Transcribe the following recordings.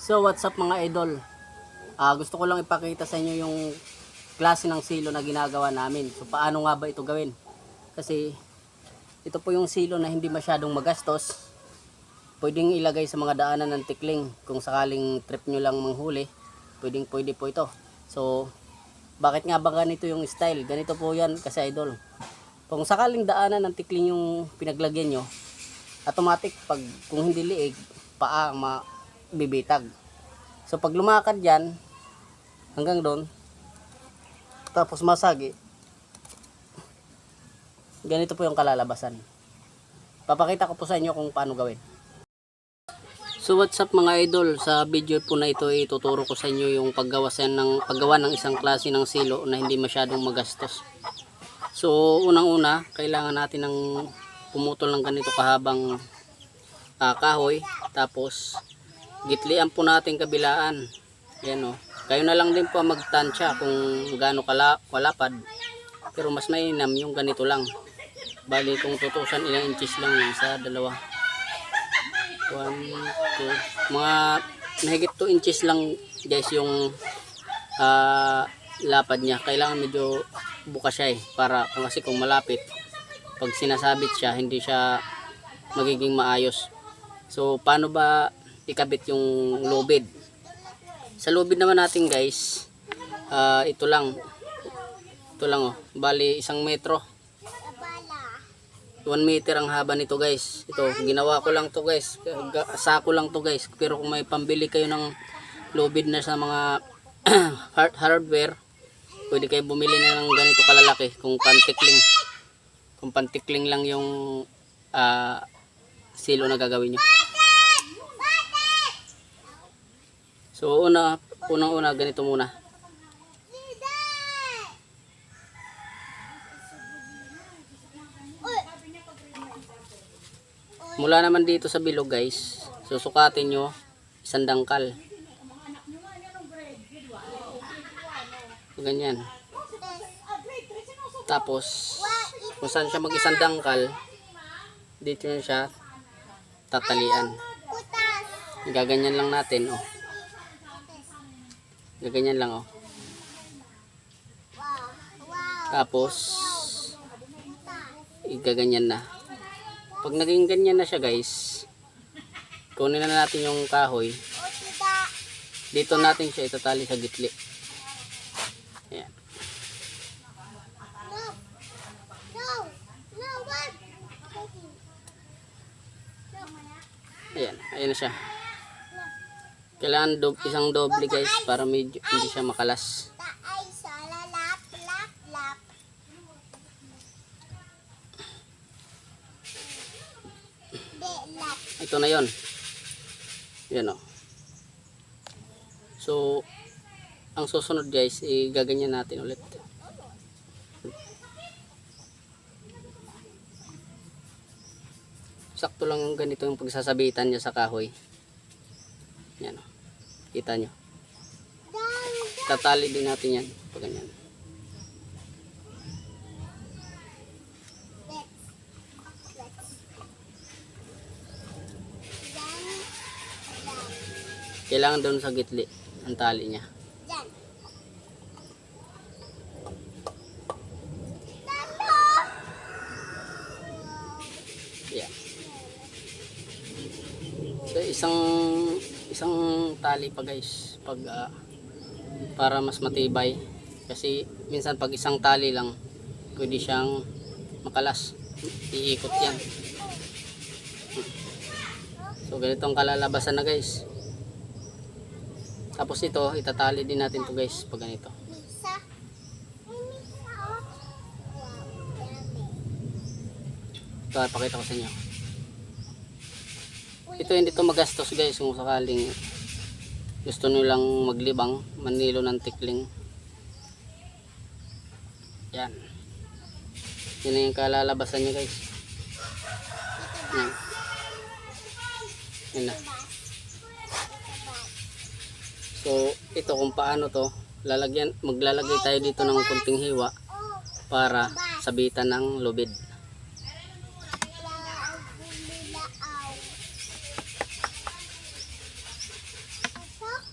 So what's up mga idol, gusto ko lang ipakita sa inyo yung klase ng silo na ginagawa namin. So paano nga ba ito gawin? Kasi ito po yung silo na hindi masyadong magastos. Pwedeng ilagay sa mga daanan ng tikling. Kung sakaling trip nyo lang manghuli, pwede po ito. So bakit nga ba ganito yung style? Ganito po yan kasi idol. Kung sakaling daanan ng tikling yung pinaglagyan nyo, automatic kung hindi liig, paa bibitag. So pag lumakad yan hanggang doon, tapos masagi, ganito po yung kalalabasan. Papakita ko po sa inyo kung paano gawin. So what's up mga idol, sa video po na ito ituturo ko sa inyo yung paggawa ng isang klase ng silo na hindi masyadong magastos. So unang-una, kailangan natin ng pumutol ng ganito kahabang kahoy, tapos gitlian po natin kabilaan. Yan o. Kayo na lang din po magtansya kung gaano kalapad. Pero mas mainam yung ganito lang. Bali kung tutusan ilang inches lang yun, sa dalawa. 1, 2. Mga mahigit 2 inches lang guys yung lapad niya. Kailangan medyo buka siya para kasi kung malapit, pag sinasabit siya, hindi siya magiging maayos. So paano ba ikabit yung lubid? Sa lubid naman natin guys, ito lang oh, bali 1 metro, 1 meter ang haba nito guys. Ito ginawa ko lang to guys, sako lang to guys. Pero kung may pambili kayo ng lubid na sa mga hardware, pwede kayo bumili na ng ganito kalalaki. Kung pantikling lang yung silo na gagawin nyo. So unang-una ganito muna. Mula naman dito sa bilog guys, susukatin nyo 1 dangkal. Ganyan. Tapos kung saan siya mag-1 dangkal, dito nyo siya tatalian. Gaganyan lang natin oh. Gaganyan lang oh. Tapos igaganyan na. Pag naging ganyan na siya guys, kunin na natin yung kahoy. Dito natin siya itatali sa gitli. Ayan. Ayan na siya. Kailangan isang doble guys para medyo hindi siya makalas. Ito na yon. Yan o. So ang susunod guys, igaganyan natin ulit. Sakto lang yung ganito yung pagsasabitan niya sa kahoy. Yan o. Kita nyo. Tatali din natin yan. Pag ganyan. Kailangan doon sa gitli ang tali niya. Yeah. So isang tali pa guys, para mas matibay. Kasi minsan pag isang tali lang, pwede siyang makalas. Iikot yan. So ganito ang kalalabasan na guys. Tapos ito, itatali din natin to guys pag ganito. Ito, pakita ko sa inyo. Ito hindi to magastos guys kung sakaling gusto nyo lang maglibang, manilo ng tikling. Yan. Yan na yung kalalabasan nyo guys. Yan. Yan na. So ito kung paano to maglalagay tayo dito ng kunting hiwa para sabitan ng lubid.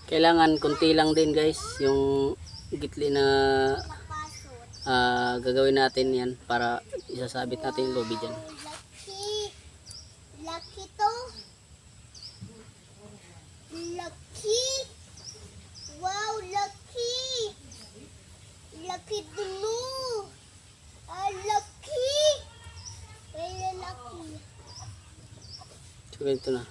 Kailangan konti lang din guys yung gitli na gagawin natin yan para isasabit natin yung lobby dyan. Laki to. Laki. Wow, laki. Laki dulu. Laki. Kaya laki. So ganito na.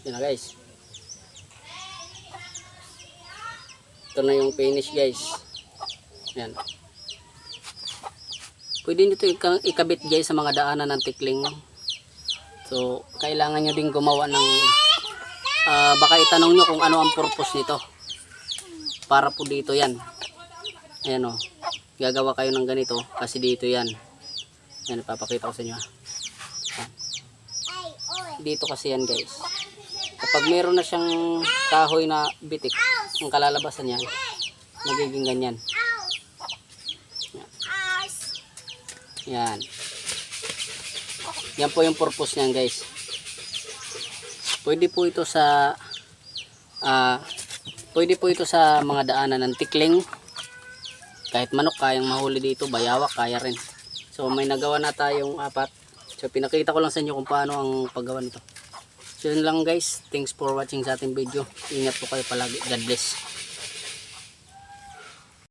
Yan na guys. Ito na yung finish guys. Yan. Pwede nyo ito ikabit guys sa mga daanan ng tikling. So kailangan nyo din gumawa ng baka itanong nyo kung ano ang purpose nito. Para po dito yan. Ayan o. Gagawa kayo ng ganito kasi dito yan. Yan, ipapakita ko sa inyo. Dito kasi yan guys. Kapag meron na siyang kahoy na bitik, ang kalalabasan niya, magiging ganyan. Yan. Yan po yung purpose niyan guys. Pwede po ito sa mga daanan ng tikling. Kahit manok kayang mahuli dito, bayawak kaya rin. So may nagawa na tayong 4. So pinakita ko lang sa inyo kung paano ang paggawa nito. So yun lang guys. Thanks for watching sa ating video. Ingat po kayo palagi. God bless.